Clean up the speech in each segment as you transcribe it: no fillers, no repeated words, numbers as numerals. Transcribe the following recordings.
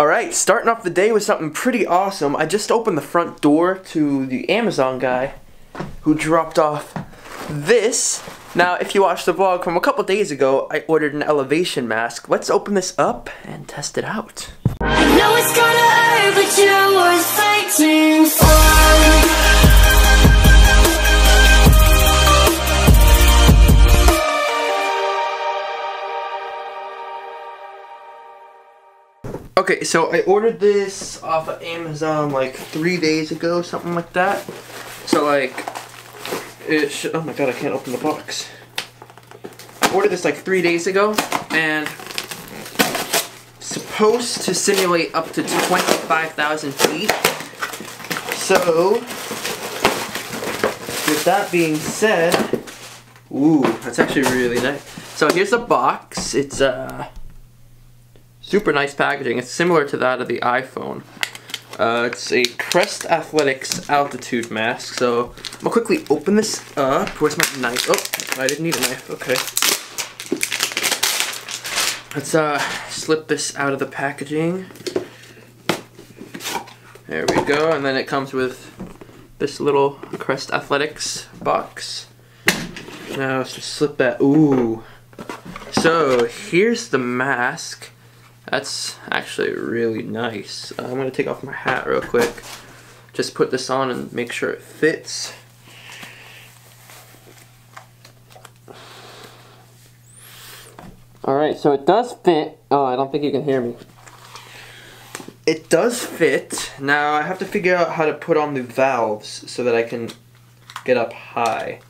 Alright, starting off the day with something pretty awesome. I just opened the front door to the Amazon guy who dropped off this. Now, if you watched the vlog from a couple days ago, I ordered an elevation mask. Let's open this up and test it out. I know it's gonna hurt, but you're worth fighting for. Okay, so I ordered this off of Amazon like 3 days ago, something like that. So like, oh my god, I can't open the box. I ordered this like 3 days ago, and supposed to simulate up to 25,000 feet. So, with that being said, ooh, that's actually really nice. So here's the box. It's super nice packaging. It's similar to that of the iPhone. It's a Crest Athletics altitude mask. So I'm gonna quickly open this up. Where's my knife? Oh, I didn't need a knife. Okay. Let's slip this out of the packaging. There we go. And then it comes with this little Crest Athletics box. Now let's just slip that. Ooh. So here's the mask. That's actually really nice. I'm going to take off my hat real quick. Just put this on and make sure it fits. Alright, so it does fit. Oh, I don't think you can hear me. It does fit. Now I have to figure out how to put on the valves so that I can get up high.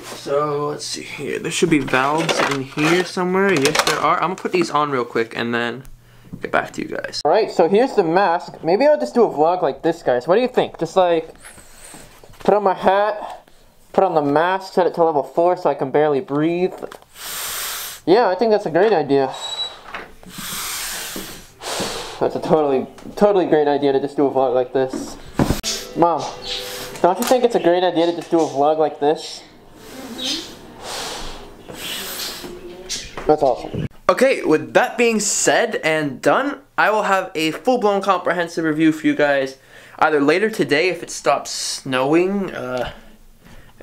So let's see here. There should be valves in here somewhere. Yes, there are. I'm gonna put these on real quick and then get back to you guys. Alright, so here's the mask. Maybe I'll just do a vlog like this, guys. What do you think? Just like put on my hat, put on the mask, set it to level 4 so I can barely breathe. Yeah, I think that's a great idea. That's a totally great idea to just do a vlog like this. Mom, don't you think it's a great idea to just do a vlog like this? That's awesome. Okay, with that being said and done, I will have a full-blown comprehensive review for you guys either later today if it stops snowing.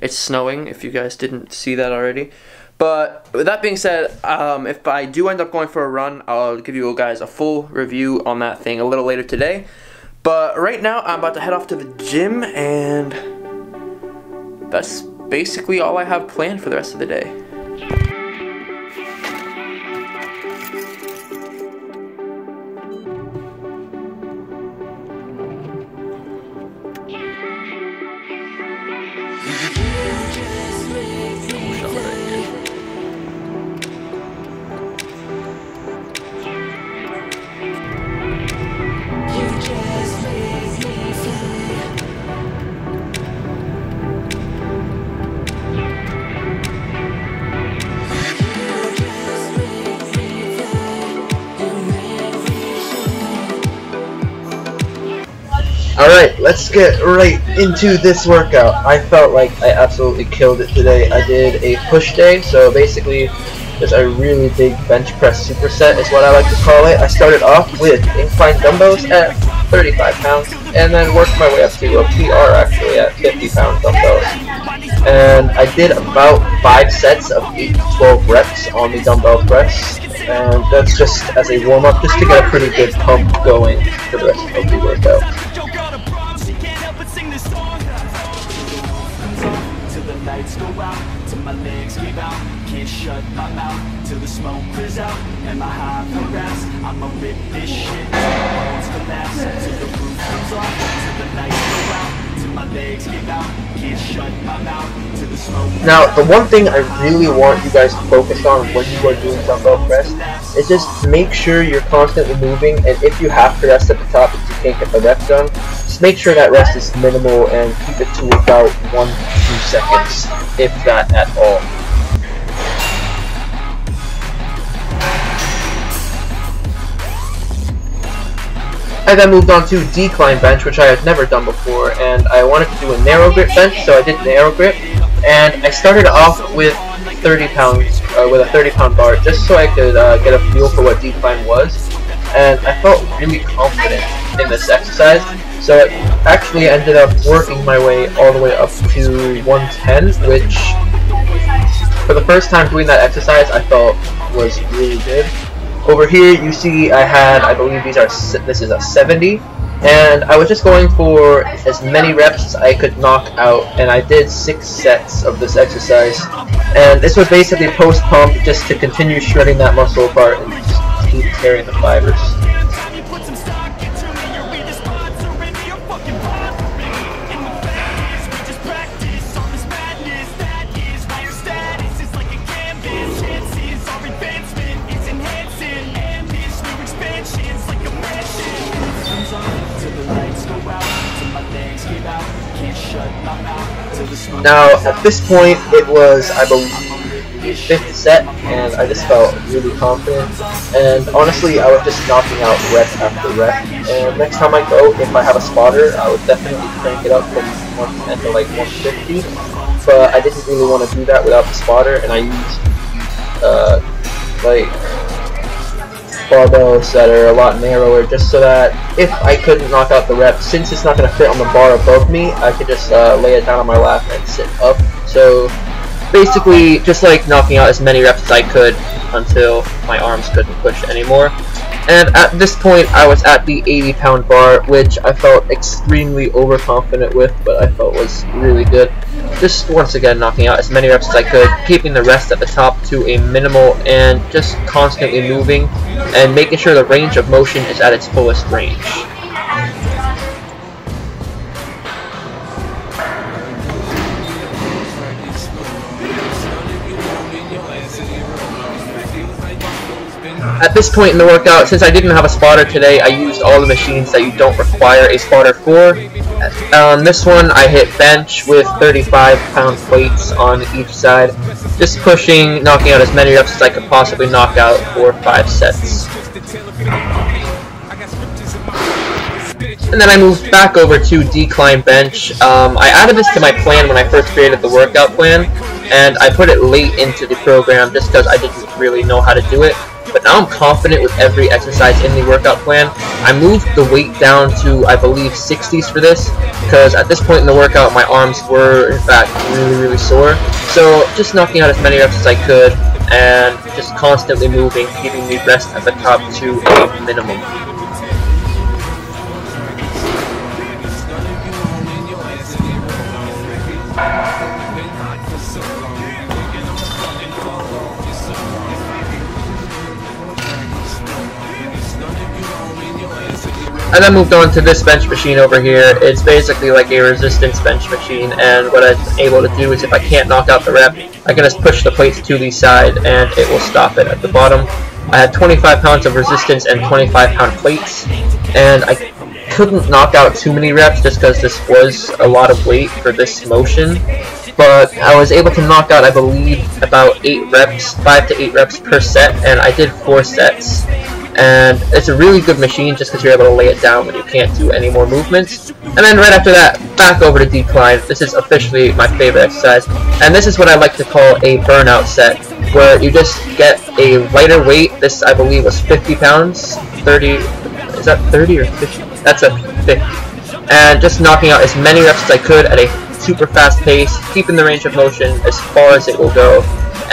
It's snowing if you guys didn't see that already. But with that being said, if I do end up going for a run, I'll give you guys a full review on that thing a little later today. But right now, I'm about to head off to the gym, and that's basically all I have planned for the rest of the day. Alright, let's get right into this workout. I felt like I absolutely killed it today. I did a push day, so basically just a really big bench press superset is what I like to call it. I started off with incline dumbbells at 35 pounds and then worked my way up to a PR actually at 50-pound dumbbells. And I did about 5 sets of 8 to 12 reps on the dumbbell press. And that's just as a warm-up, just to get a pretty good pump going for the rest of the workout. Lights go out, till my legs give out. Can't shut my mouth till the smoke clears out and my high harass. I'ma rip this shit till my bones collapse, till the roof comes off, till the lights go out, till my legs give out. Can't shut my mouth till the smoke. Now, the one thing I really want you guys to focus on when you are doing dumbbell press is just make sure you're constantly moving, and if you have to rest at the top if you can't get the rep done, just make sure that rest is minimal and keep it to about 1 to 2 seconds, if that at all. I then moved on to decline bench, which I had never done before, and I wanted to do a narrow grip bench, so I did narrow grip, and I started off with 30 pounds, with a 30-pound bar, just so I could get a feel for what decline was. and I felt really confident in this exercise. So it actually ended up working my way all the way up to 110, which for the first time doing that exercise I felt was really good. Over here you see I had, I believe this is a 70, and I was just going for as many reps as I could knock out, and I did 6 sets of this exercise. And this was basically post pump, just to continue shredding that muscle apart and just keep tearing the fibers. Now, at this point, it was, I believe, the 5th set, and I just felt really confident. And honestly, I was just knocking out rep after rep. And next time I go, if I have a spotter, I would definitely crank it up from 110 to like 150. But I didn't really want to do that without the spotter, and I used like barbells that are a lot narrower, just so that if I couldn't knock out the rep, since it's not going to fit on the bar above me, I could just lay it down on my lap and sit up. So basically just like knocking out as many reps as I could until my arms couldn't push anymore. And at this point I was at the 80-pound bar, which I felt extremely overconfident with, but I felt was really good. Just once again knocking out as many reps as I could, keeping the rest at the top to a minimal, and just constantly moving and making sure the range of motion is at its fullest range. At this point in the workout, since I didn't have a spotter today, I used all the machines that you don't require a spotter for. On this one, I hit bench with 35-pound plates on each side, just pushing, knocking out as many reps as I could possibly knock out for 5 sets. And then I moved back over to decline bench. I added this to my plan when I first created the workout plan, and I put it late into the program just because I didn't really know how to do it. But now I'm confident with every exercise in the workout plan. I moved the weight down to, I believe, 60s for this, because at this point in the workout my arms were in fact really sore. So just knocking out as many reps as I could and just constantly moving, keeping the rest at the top to a minimum. And then moved on to this bench machine over here. It's basically like a resistance bench machine, and what I'm able to do is if I can't knock out the rep, I can just push the plates to the side and it will stop it at the bottom. I had 25 pounds of resistance and 25-pound plates, and I couldn't knock out too many reps just because this was a lot of weight for this motion. But I was able to knock out, I believe, about 5 to 8 reps per set, and I did 4 sets. And it's a really good machine just because you're able to lay it down when you can't do any more movements. And then right after that, back over to decline. This is officially my favorite exercise, and this is what I like to call a burnout set, where you just get a lighter weight. This, I believe, was 50 pounds. 30, is that 30 or 50? That's a 50. And just knocking out as many reps as I could at a super fast pace, keeping the range of motion as far as it will go,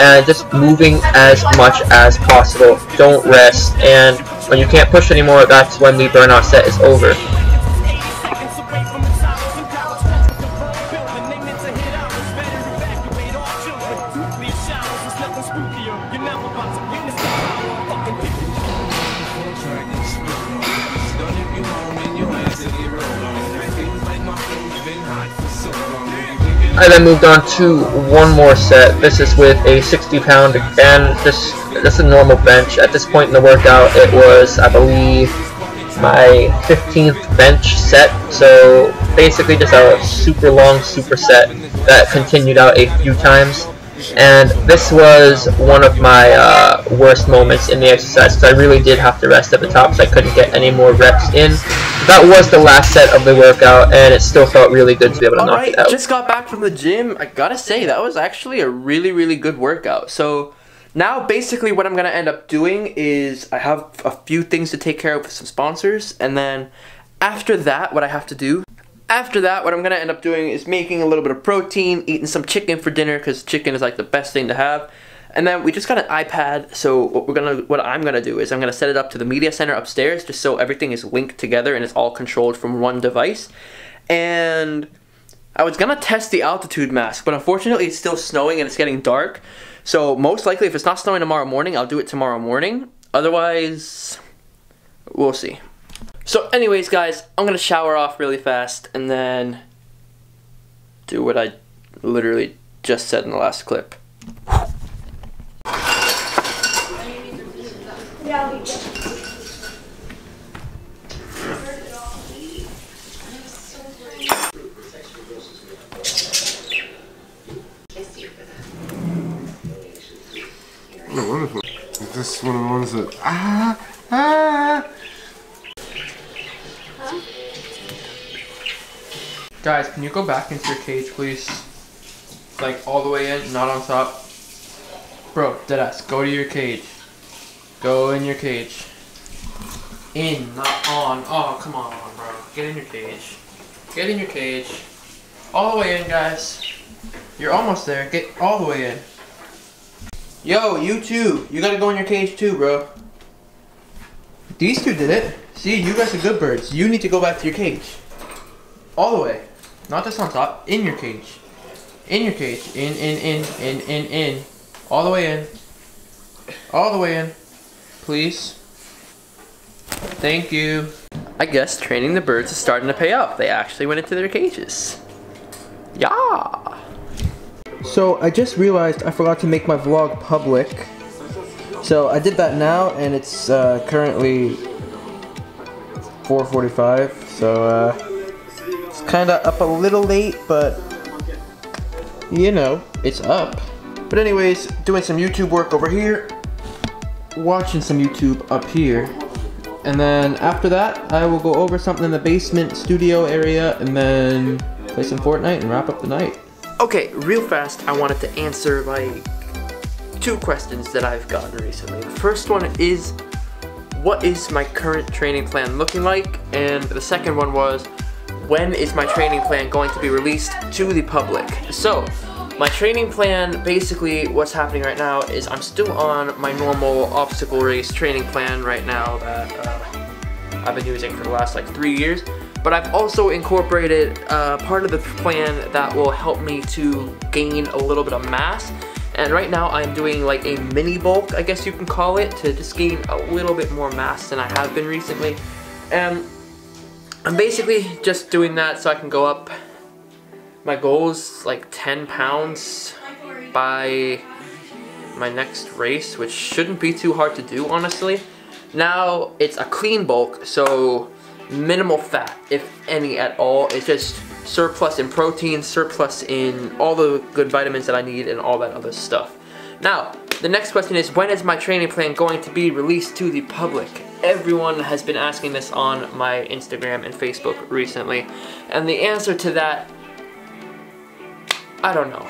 and just moving as much as possible. Don't rest, and when you can't push anymore, that's when the burnout set is over. I then moved on to one more set. This is with a 60-pound, and just a normal bench. At this point in the workout, it was, I believe, my 15th bench set. So basically just a super long superset that continued out a few times. And this was one of my worst moments in the exercise, because I really did have to rest at the top, so I couldn't get any more reps in. That was the last set of the workout, and it still felt really good to be able to knock it out. Just got back from the gym. I gotta say, that was actually a really good workout. So Now, basically what I'm going to end up doing is I have a few things to take care of with some sponsors, and then after that, what I'm going to end up doing is making a little bit of protein, eating some chicken for dinner, because chicken is like the best thing to have. And then we just got an iPad, so what I'm gonna do is I'm gonna set it up to the media center upstairs, just so everything is linked together and it's all controlled from one device. And I was gonna test the altitude mask, but unfortunately it's still snowing and it's getting dark. So most likely, if it's not snowing tomorrow morning, I'll do it tomorrow morning. Otherwise, we'll see. So anyways, guys, I'm gonna shower off really fast and then do what I literally just said in the last clip. Oh, wonderful. Is this one of the ones that... Guys, can you go back into your cage, please? Like, all the way in, not on top. Bro, deadass, go to your cage. Go in your cage. In, not on. Oh, come on, bro. Get in your cage. Get in your cage. All the way in, guys. You're almost there. Get all the way in. Yo, you too. You gotta go in your cage too, bro. These two did it. See, you guys are good birds. You need to go back to your cage. All the way. Not just on top. In your cage. In your cage. In. All the way in. All the way in. Please. Thank you. I guess training the birds is starting to pay off. They actually went into their cages. Yeah. So I just realized I forgot to make my vlog public. So I did that now, and it's currently 4:45. So it's kind of up a little late, but you know, it's up. But anyways, doing some YouTube work over here, watching some YouTube up here, and then after that I will go over something in the basement studio area and then play some Fortnite and wrap up the night. Okay, real fast, I wanted to answer like 2 questions that I've gotten recently. The first one is, what is my current training plan looking like? And the second one was, when is my training plan going to be released to the public? So, my training plan, basically what's happening right now is I'm still on my normal obstacle race training plan right now that I've been using for the last like 3 years. But I've also incorporated part of the plan that will help me to gain a little bit of mass. And right now I'm doing like a mini bulk, I guess you can call it, to just gain a little bit more mass than I have been recently. And I'm basically just doing that so I can go up. My goal is like 10 pounds by my next race, which shouldn't be too hard to do, honestly. Now, it's a clean bulk, so minimal fat, if any at all. It's just surplus in protein, surplus in all the good vitamins that I need, and all that other stuff. Now, the next question is, when is my training plan going to be released to the public? Everyone has been asking this on my Instagram and Facebook recently, and the answer to that, I don't know.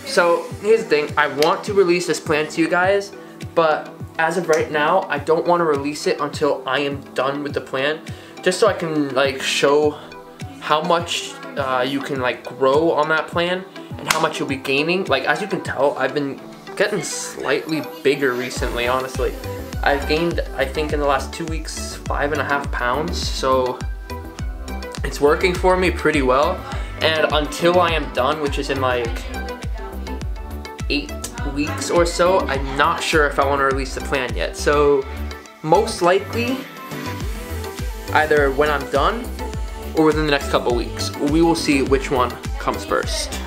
So, here's the thing, I want to release this plan to you guys, but as of right now, I don't want to release it until I am done with the plan, just so I can like show how much you can like grow on that plan and how much you'll be gaining. Like, as you can tell, I've been getting slightly bigger recently, honestly. I've gained, I think in the last 2 weeks, 5.5 pounds, so it's working for me pretty well. And until I am done, which is in like 8 weeks or so, I'm not sure if I want to release the plan yet. So most likely, either when I'm done or within the next couple weeks. We will see which one comes first.